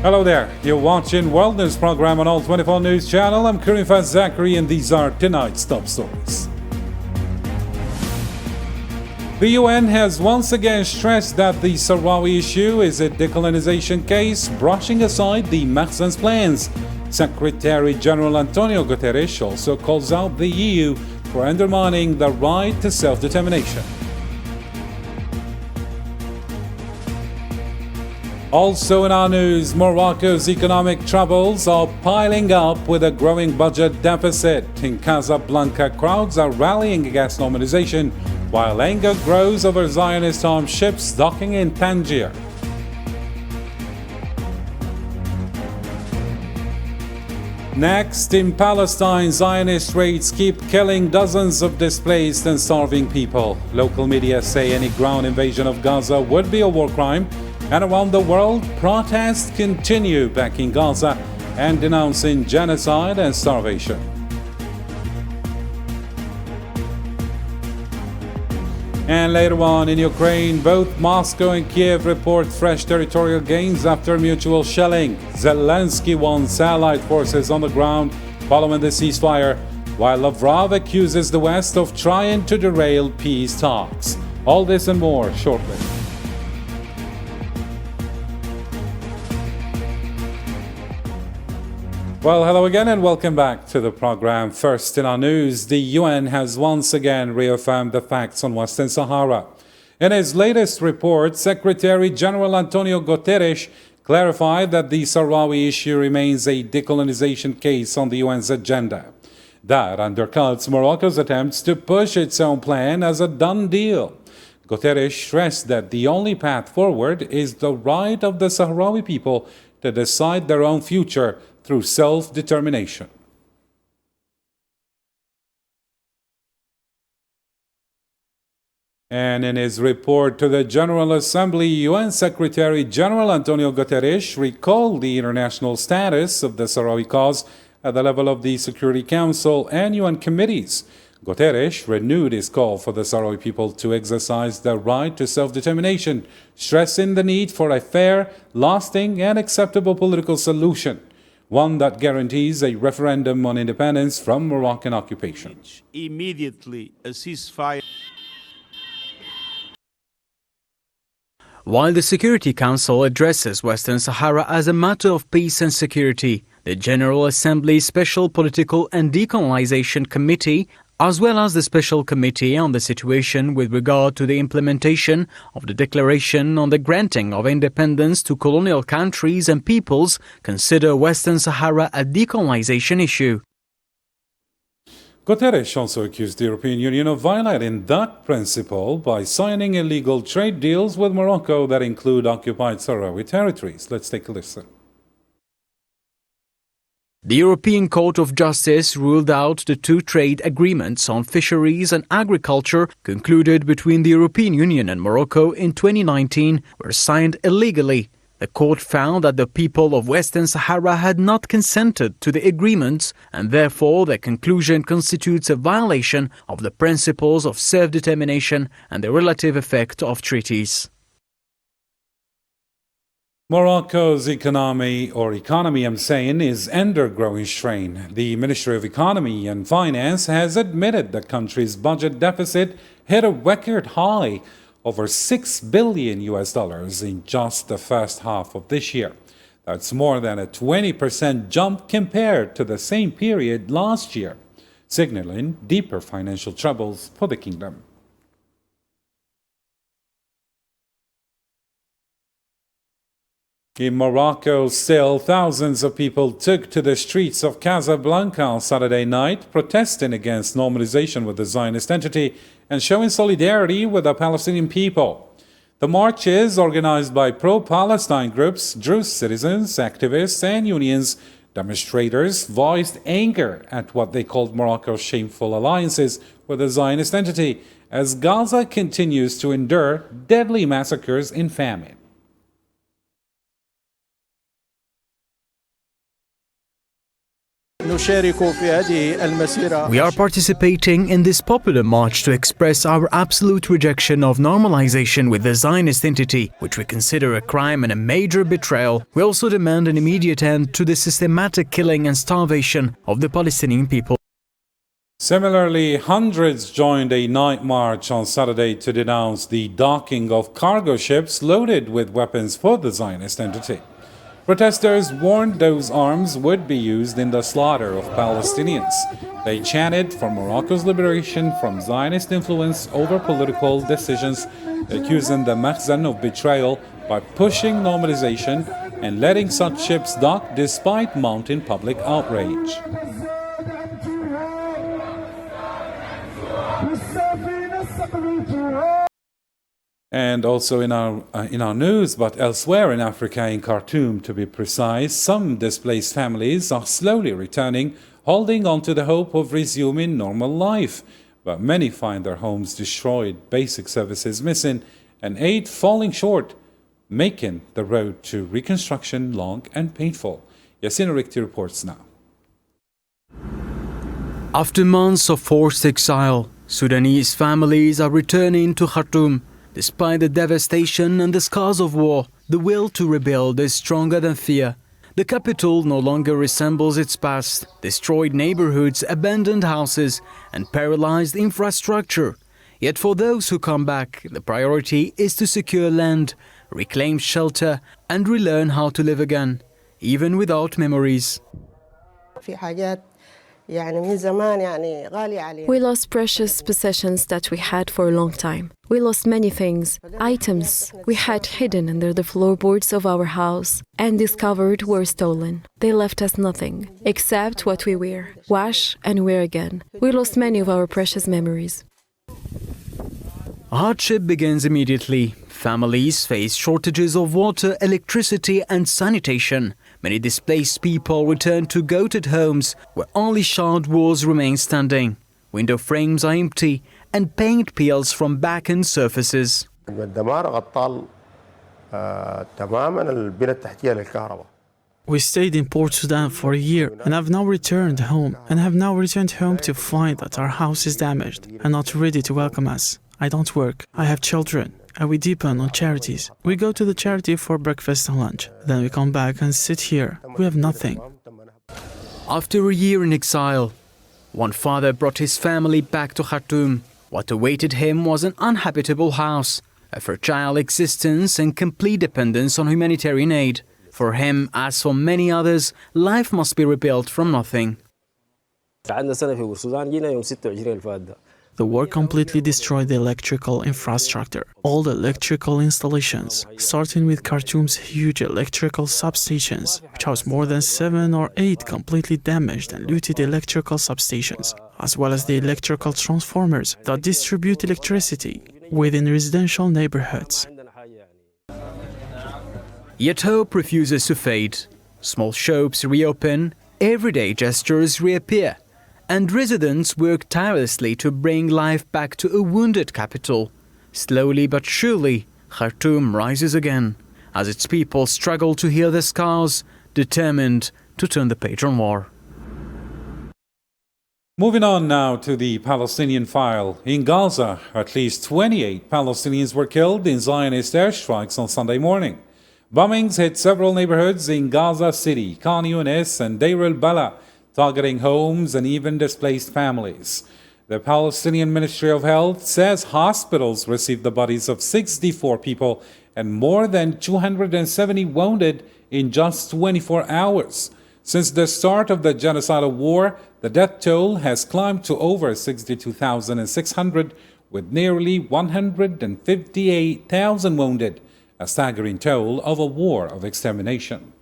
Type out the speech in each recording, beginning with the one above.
Hello there, you're watching World News Program on All 24 News Channel. I'm Karim Zachary and these are tonight's top stories. The UN has once again stressed that the Sahrawi issue is a decolonization case, brushing aside the Mahsen's plans. Secretary General Antonio Guterres also calls out the EU for undermining the right to self-determination. Also in our news, Morocco's economic troubles are piling up with a growing budget deficit. In Casablanca, crowds are rallying against normalization, while anger grows over Zionist armed ships docking in Tangier. Next, in Palestine, Zionist raids keep killing dozens of displaced and starving people. Local media say any ground invasion of Gaza would be a war crime. And around the world, protests continue backing Gaza and denouncing genocide and starvation. And later on in Ukraine, both Moscow and Kiev report fresh territorial gains after mutual shelling. Zelensky wants allied forces on the ground following the ceasefire, while Lavrov accuses the West of trying to derail peace talks. All this and more shortly. Well, hello again and welcome back to the program. First in our news, the UN has once again reaffirmed the facts on Western Sahara. In his latest report, Secretary General Antonio Guterres clarified that the Sahrawi issue remains a decolonization case on the UN's agenda. That undercuts Morocco's attempts to push its own plan as a done deal. Guterres stressed that the only path forward is the right of the Sahrawi people to decide their own future through self-determination. And in his report to the General Assembly, UN Secretary General Antonio Guterres recalled the international status of the Sahrawi cause at the level of the Security Council and UN committees. Guterres renewed his call for the Sahrawi people to exercise their right to self-determination, stressing the need for a fair, lasting, and acceptable political solution, one that guarantees a referendum on independence from Moroccan occupation. Immediately a ceasefire. While the Security Council addresses Western Sahara as a matter of peace and security, the General Assembly's Special Political and Decolonization Committee, as well as the Special Committee on the Situation with regard to the implementation of the Declaration on the Granting of Independence to Colonial Countries and Peoples, consider Western Sahara a decolonization issue. Guterres also accused the European Union of violating that principle by signing illegal trade deals with Morocco that include occupied Sahrawi territories. Let's take a listen. The European Court of Justice ruled out the two trade agreements on fisheries and agriculture concluded between the European Union and Morocco in 2019 were signed illegally. The court found that the people of Western Sahara had not consented to the agreements, and therefore their conclusion constitutes a violation of the principles of self-determination and the relative effect of treaties. Morocco's economy is under growing strain. The Ministry of Economy and Finance has admitted the country's budget deficit hit a record high, over $6 billion in just the first half of this year. That's more than a 20% jump compared to the same period last year, signaling deeper financial troubles for the kingdom. In Morocco, still, thousands of people took to the streets of Casablanca on Saturday night, protesting against normalization with the Zionist entity and showing solidarity with the Palestinian people. The marches, organized by pro-Palestine groups, drew citizens, activists, and unions. Demonstrators voiced anger at what they called Morocco's shameful alliances with the Zionist entity, as Gaza continues to endure deadly massacres and famine. We are participating in this popular march to express our absolute rejection of normalization with the Zionist entity, which we consider a crime and a major betrayal. We also demand an immediate end to the systematic killing and starvation of the Palestinian people. Similarly, hundreds joined a night march on Saturday to denounce the docking of cargo ships loaded with weapons for the Zionist entity. Protesters warned those arms would be used in the slaughter of Palestinians. They chanted for Morocco's liberation from Zionist influence over political decisions, accusing the Makhzan of betrayal by pushing normalization and letting such ships dock despite mounting public outrage. And also in our news, but elsewhere in Africa, in Khartoum to be precise, some displaced families are slowly returning, holding on to the hope of resuming normal life. But many find their homes destroyed, basic services missing, and aid falling short, making the road to reconstruction long and painful. Yassine Rikti reports now. After months of forced exile, Sudanese families are returning to Khartoum. Despite the devastation and the scars of war, the will to rebuild is stronger than fear. The capital no longer resembles its past. Destroyed neighborhoods, abandoned houses, and paralyzed infrastructure. Yet for those who come back, the priority is to secure land, reclaim shelter, and relearn how to live again, even without memories. We lost precious possessions that we had for a long time. We lost many things, items we had hidden under the floorboards of our house and discovered were stolen. They left us nothing, except what we wear, wash and wear again. We lost many of our precious memories. Hardship begins immediately. Families face shortages of water, electricity and sanitation. Many displaced people return to goated homes where only charred walls remain standing. Window frames are empty and paint peels from back-end surfaces. We stayed in Port Sudan for a year and have now returned home to find that our house is damaged and not ready to welcome us. I don't work, I have children, and we depend on charities. We go to the charity for breakfast and lunch. Then we come back and sit here. We have nothing. After a year in exile, one father brought his family back to Khartoum. What awaited him was an uninhabitable house, a fragile existence and complete dependence on humanitarian aid. For him, as for many others, life must be rebuilt from nothing. The war completely destroyed the electrical infrastructure, all the electrical installations, starting with Khartoum's huge electrical substations, which house more than 7 or 8 completely damaged and looted electrical substations, as well as the electrical transformers that distribute electricity within residential neighborhoods. Yet hope refuses to fade. Small shops reopen, everyday gestures reappear, and residents work tirelessly to bring life back to a wounded capital. Slowly but surely, Khartoum rises again, as its people struggle to heal their scars, determined to turn the page on war. Moving on now to the Palestinian file. In Gaza, at least 28 Palestinians were killed in Zionist airstrikes on Sunday morning. Bombings hit several neighborhoods in Gaza City, Khan Yunis and Deir al-Bala, targeting homes and even displaced families. The Palestinian Ministry of Health says hospitals received the bodies of 64 people and more than 270 wounded in just 24 hours. Since the start of the genocidal war, the death toll has climbed to over 62,600, with nearly 158,000 wounded, a staggering toll of a war of extermination.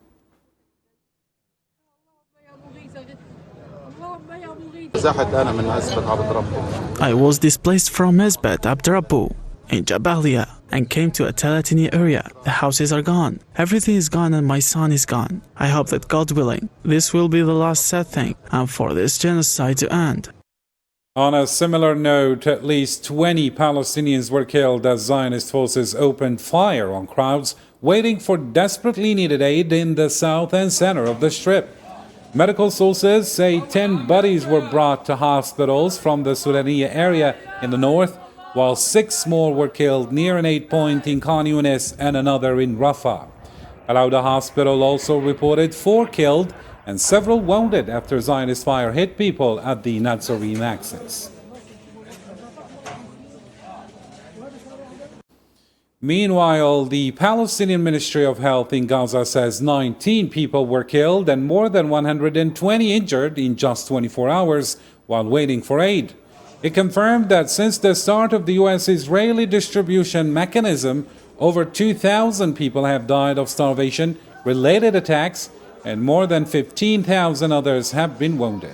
I was displaced from Mesbet Abdrabbu in Jabalia and came to a Talatini area. The houses are gone. Everything is gone and my son is gone. I hope that God willing, this will be the last sad thing and for this genocide to end. On a similar note, at least 20 Palestinians were killed as Zionist forces opened fire on crowds waiting for desperately needed aid in the south and center of the Strip. Medical sources say 10 bodies were brought to hospitals from the Sulaniya area in the north, while 6 more were killed near an aid point in Khan Yunis and another in Rafah. Al-Auda Hospital also reported 4 killed and several wounded after Zionist fire hit people at the Nazarene axis. Meanwhile, the Palestinian Ministry of Health in Gaza says 19 people were killed and more than 120 injured in just 24 hours while waiting for aid. It confirmed that since the start of the U.S.-Israeli distribution mechanism, over 2,000 people have died of starvation-related attacks and more than 15,000 others have been wounded.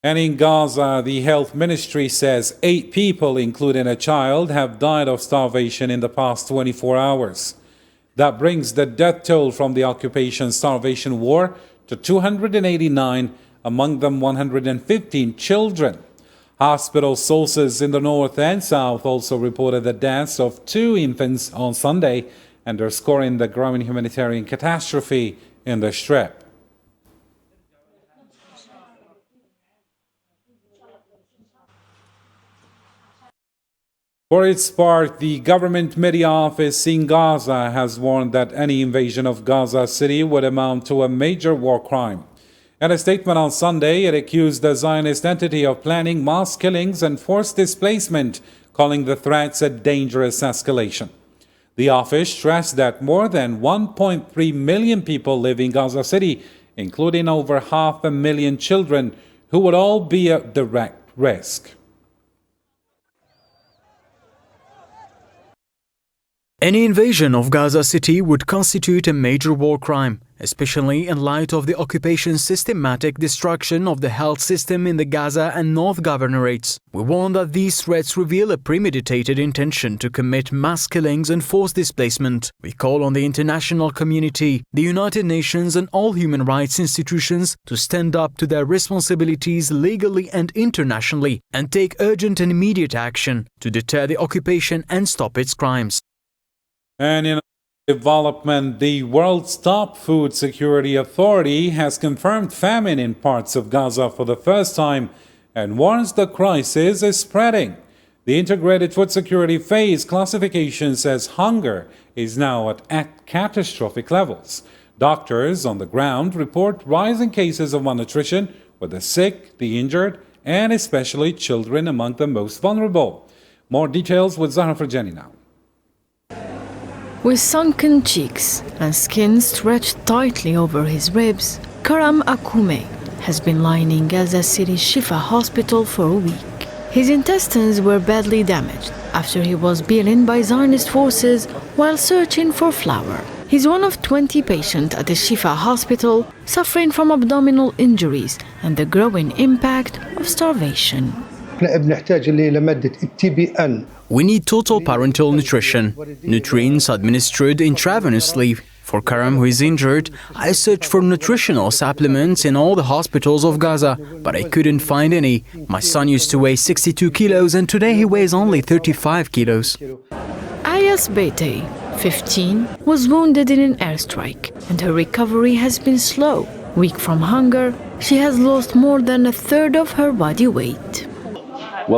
And in Gaza, the health ministry says 8 people, including a child, have died of starvation in the past 24 hours. That brings the death toll from the occupation-starvation war to 289, among them 115 children. Hospital sources in the north and south also reported the deaths of 2 infants on Sunday, underscoring the growing humanitarian catastrophe in the Strip. For its part, the government media office in Gaza has warned that any invasion of Gaza City would amount to a major war crime. In a statement on Sunday, it accused the Zionist entity of planning mass killings and forced displacement, calling the threats a dangerous escalation. The office stressed that more than 1.3 million people live in Gaza City, including over 500,000 children, who would all be at direct risk. Any invasion of Gaza City would constitute a major war crime, especially in light of the occupation's systematic destruction of the health system in the Gaza and North Governorates. We warn that these threats reveal a premeditated intention to commit mass killings and forced displacement. We call on the international community, the United Nations and all human rights institutions to stand up to their responsibilities legally and internationally and take urgent and immediate action to deter the occupation and stop its crimes. And in development, the world's top food security authority has confirmed famine in parts of Gaza for the first time and warns the crisis is spreading. The integrated food security phase classification says hunger is now at catastrophic levels. Doctors on the ground report rising cases of malnutrition, with the sick, the injured, and especially children among the most vulnerable. More details with Zahra Farjani now. With sunken cheeks and skin stretched tightly over his ribs, Karam Akume has been lying in Gaza City Shifa Hospital for a week. His intestines were badly damaged after he was beaten by Zionist forces while searching for flour. He's one of 20 patients at the Shifa Hospital suffering from abdominal injuries and the growing impact of starvation. We need total parental nutrition, nutrients administered intravenously. For Karam, who is injured, I searched for nutritional supplements in all the hospitals of Gaza, but I couldn't find any. My son used to weigh 62 kilos and today he weighs only 35 kilos. Ayas Bete, 15, was wounded in an airstrike and her recovery has been slow. Weak from hunger, she has lost more than a third of her body weight. My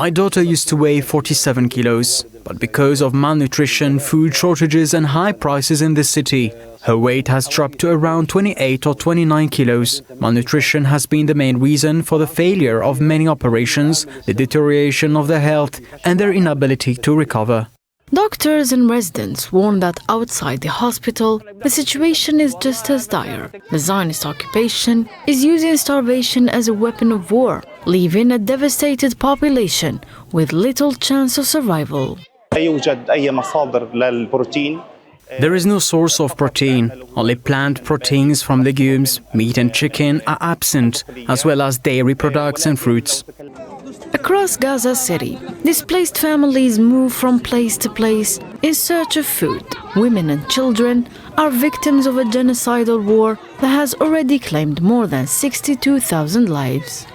daughter used to weigh 47 kilos, but because of malnutrition, food shortages and high prices in this city, her weight has dropped to around 28 or 29 kilos. Malnutrition has been the main reason for the failure of many operations, the deterioration of their health, and their inability to recover. Doctors and residents warn that outside the hospital, the situation is just as dire. The Zionist occupation is using starvation as a weapon of war, leaving a devastated population with little chance of survival. There is no source of protein. Only plant proteins from legumes, meat and chicken are absent, as well as dairy products and fruits. Across Gaza City, displaced families move from place to place in search of food. Women and children are victims of a genocidal war that has already claimed more than 62,000 lives.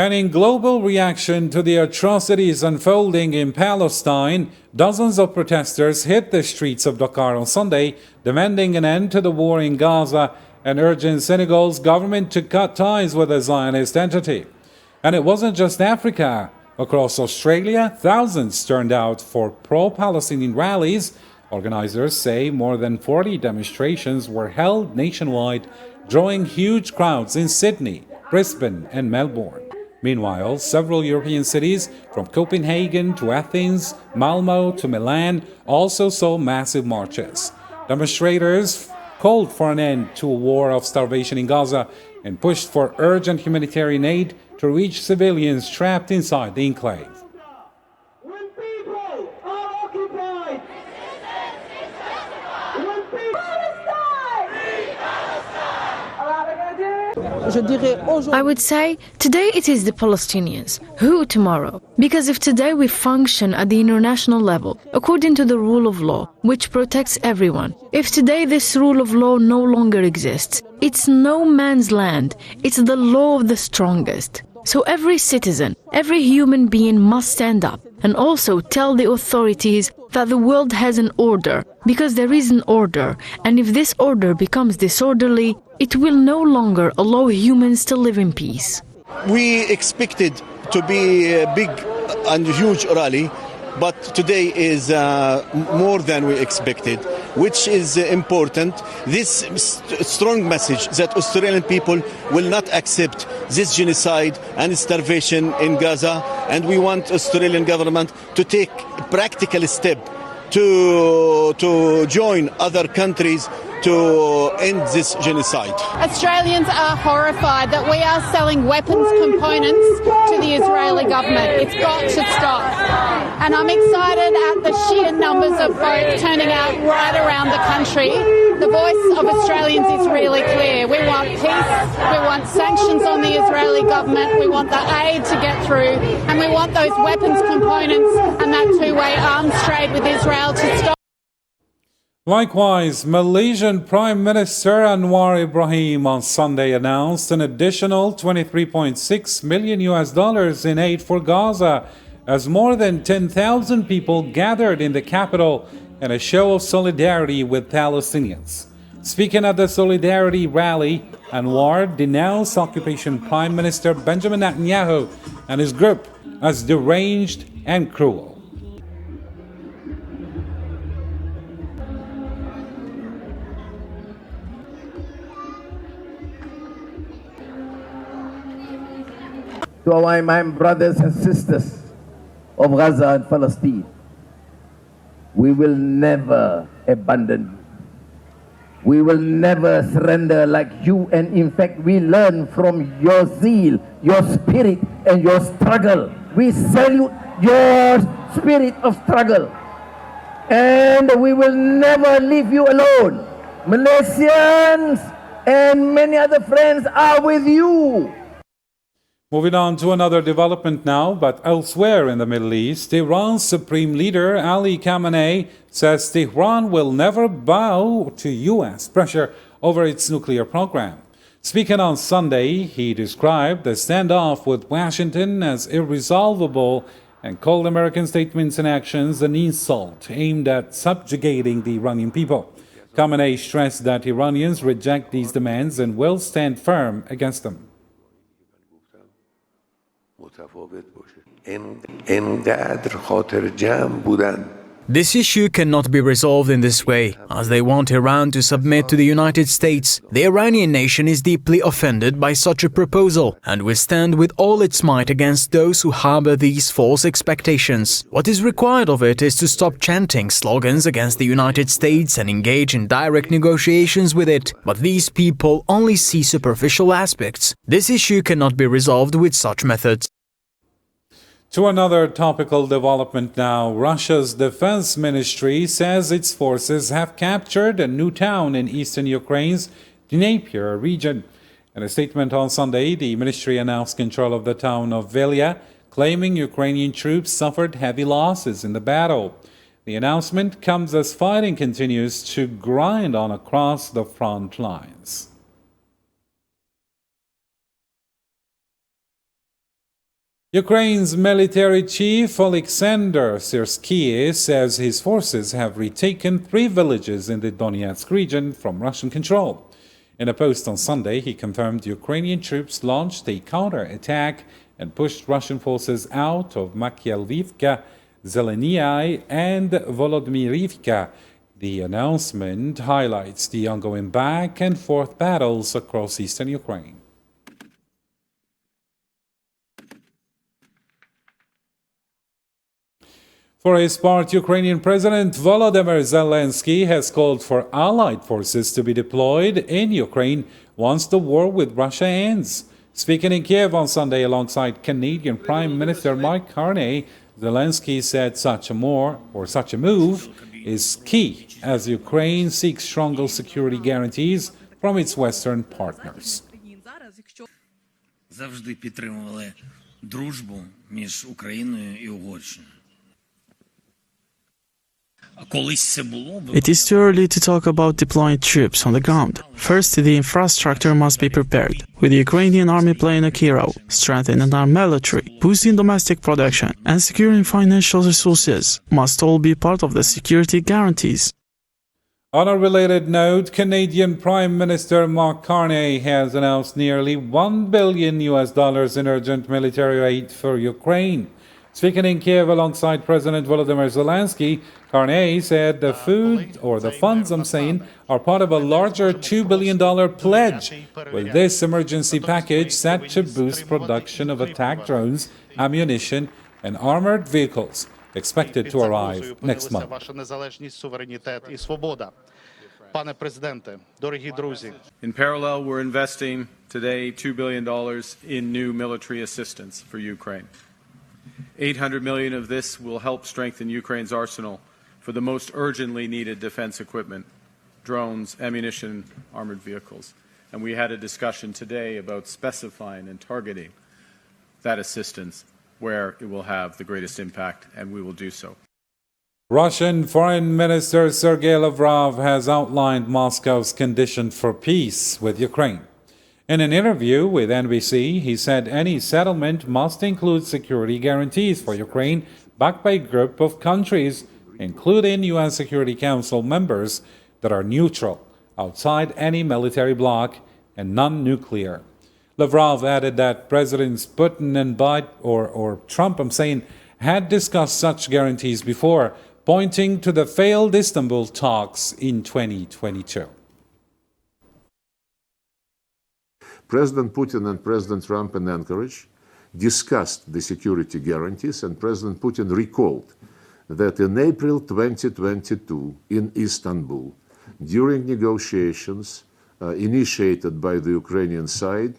And in global reaction to the atrocities unfolding in Palestine, dozens of protesters hit the streets of Dakar on Sunday, demanding an end to the war in Gaza and urging Senegal's government to cut ties with the Zionist entity. And it wasn't just Africa. Across Australia, thousands turned out for pro-Palestinian rallies. Organizers say more than 40 demonstrations were held nationwide, drawing huge crowds in Sydney, Brisbane, and Melbourne. Meanwhile, several European cities, from Copenhagen to Athens, Malmo to Milan, also saw massive marches. Demonstrators called for an end to a war of starvation in Gaza and pushed for urgent humanitarian aid to reach civilians trapped inside the enclave. When people are occupied, when people I would say today it is the Palestinians. Who tomorrow? Because if today we function at the international level, according to the rule of law, which protects everyone, if today this rule of law no longer exists, it's no man's land, it's the law of the strongest. So every citizen, every human being must stand up and also tell the authorities that the world has an order, because there is an order, and if this order becomes disorderly, it will no longer allow humans to live in peace. We expected to be a big and huge rally, but today is more than we expected, which is important. This strong message that Australian people will not accept this genocide and starvation in Gaza, and we want Australian government to take practical step to join other countries to end this genocide. Australians are horrified that we are selling weapons components to the Israeli government. It's got to stop. And I'm excited at the sheer numbers of votes turning out right around the country. The voice of Australians is really clear. We want peace, we want sanctions on the Israeli government, we want the aid to get through, and we want those weapons components and that two-way arms trade with Israel to stop. Likewise, Malaysian Prime Minister Anwar Ibrahim on Sunday announced an additional $23.6 million in aid for Gaza as more than 10,000 people gathered in the capital in a show of solidarity with Palestinians. Speaking at the Solidarity rally, Anwar denounced occupation Prime Minister Benjamin Netanyahu and his group as deranged and cruel. To our my brothers and sisters of Gaza and Palestine, we will never abandon you. We will never surrender like you, and in fact we learn from your zeal, your spirit and your struggle. We salute your spirit of struggle, and we will never leave you alone. Malaysians and many other friends are with you. Moving on to another development now, but elsewhere in the Middle East, Iran's supreme leader Ali Khamenei says Tehran will never bow to U.S. pressure over its nuclear program. Speaking on Sunday, he described the standoff with Washington as irresolvable and called American statements and actions an insult aimed at subjugating the Iranian people. Khamenei stressed that Iranians reject these demands and will stand firm against them. This issue cannot be resolved in this way, as they want Iran to submit to the United States. The Iranian nation is deeply offended by such a proposal and will stand with all its might against those who harbor these false expectations. What is required of it is to stop chanting slogans against the United States and engage in direct negotiations with it. But these people only see superficial aspects. This issue cannot be resolved with such methods. To another topical development now, Russia's defense ministry says its forces have captured a new town in eastern Ukraine's Dnipro region. In a statement on Sunday, the ministry announced control of the town of Velia, claiming Ukrainian troops suffered heavy losses in the battle. The announcement comes as fighting continues to grind on across the front lines. Ukraine's military chief Alexander Syrskyi says his forces have retaken 3 villages in the Donetsk region from Russian control. In a post on Sunday, he confirmed Ukrainian troops launched a counter-attack and pushed Russian forces out of Makielivka, Zeleniai, and Volodymyrivka. The announcement highlights the ongoing back and forth battles across eastern Ukraine. For his part, Ukrainian President Volodymyr Zelensky has called for allied forces to be deployed in Ukraine once the war with Russia ends. Speaking in Kiev on Sunday alongside Canadian Prime Minister Mark Carney, Zelensky said such a move is key as Ukraine seeks stronger security guarantees from its Western partners. Завжди підтримували дружбу між Україною і Угорщиною. It is too early to talk about deploying troops on the ground. First, the infrastructure must be prepared, with the Ukrainian army playing a key role, strengthening our military, boosting domestic production, and securing financial resources must all be part of the security guarantees. On a related note, Canadian Prime Minister Mark Carney has announced nearly $1 billion in urgent military aid for Ukraine. Speaking in Kiev alongside President Volodymyr Zelensky, Carney said the funds are part of a larger $2 billion pledge, with this emergency package set to boost production of attack drones, ammunition, and armored vehicles, expected to arrive next month. In parallel, we're investing today $2 billion in new military assistance for Ukraine. $800 million of this will help strengthen Ukraine's arsenal for the most urgently needed defense equipment, drones, ammunition, armored vehicles. And we had a discussion today about specifying and targeting that assistance where it will have the greatest impact, and we will do so. Russian Foreign Minister Sergei Lavrov has outlined Moscow's condition for peace with Ukraine. In an interview with NBC, he said any settlement must include security guarantees for Ukraine backed by a group of countries, including UN Security Council members that are neutral, outside any military bloc, and non-nuclear. Lavrov added that Presidents Putin and Trump had discussed such guarantees before, pointing to the failed Istanbul talks in 2022. President Putin and President Trump in Anchorage discussed the security guarantees, and President Putin recalled that in April 2022 in Istanbul, during negotiations initiated by the Ukrainian side,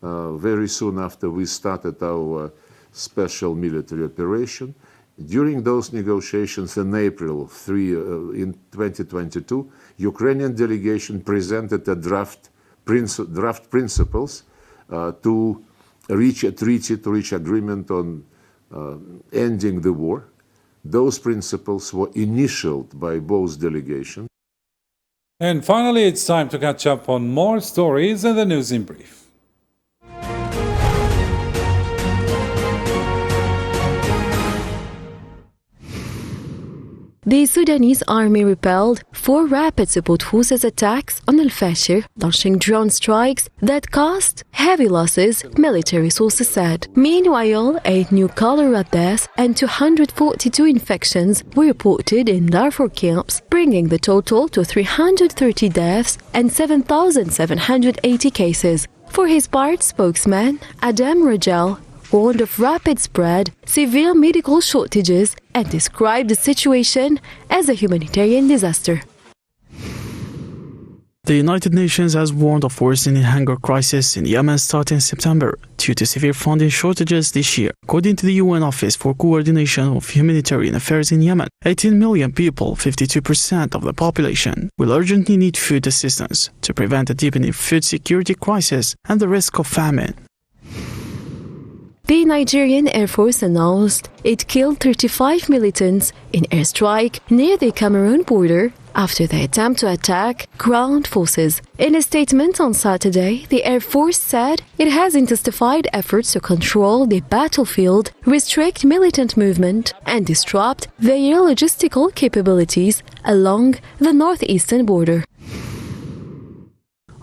very soon after we started our special military operation, during those negotiations in April in 2022, Ukrainian delegation presented a draft principles to reach a treaty, to reach agreement on ending the war. Those principles were initialed by both delegations. And finally, it's time to catch up on more stories in the News in Brief. The Sudanese army repelled 4 rapid support forces attacks on al-Fashir, launching drone strikes that caused heavy losses, military sources said. Meanwhile, 8 new cholera deaths and 242 infections were reported in Darfur camps, bringing the total to 330 deaths and 7,780 cases. For his part, spokesman Adam Rajal warned of rapid spread, severe medical shortages, and described the situation as a humanitarian disaster. The United Nations has warned of worsening hunger crisis in Yemen starting September due to severe funding shortages this year. According to the UN Office for Coordination of Humanitarian Affairs in Yemen, 18 million people, 52% of the population, will urgently need food assistance to prevent a deepening food security crisis and the risk of famine. The Nigerian Air Force announced it killed 35 militants in airstrike near the Cameroon border after the attempt to attack ground forces. In a statement on Saturday, the Air Force said it has intensified efforts to control the battlefield, restrict militant movement, and disrupt their logistical capabilities along the northeastern border.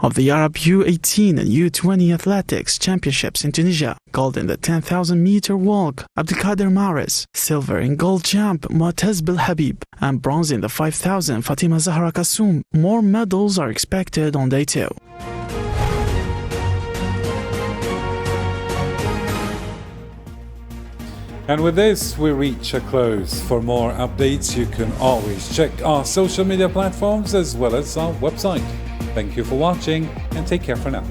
Of the Arab U18 and U20 athletics championships in Tunisia, gold in the 10,000-meter walk, Abdelkader Mahrez, silver in gold jump, Mu'taz Belhabib, and bronze in the 5,000, Fatima Zahra Kassoum. More medals are expected on day 2. And with this, we reach a close. For more updates, you can always check our social media platforms as well as our website. Thank you for watching and take care for now.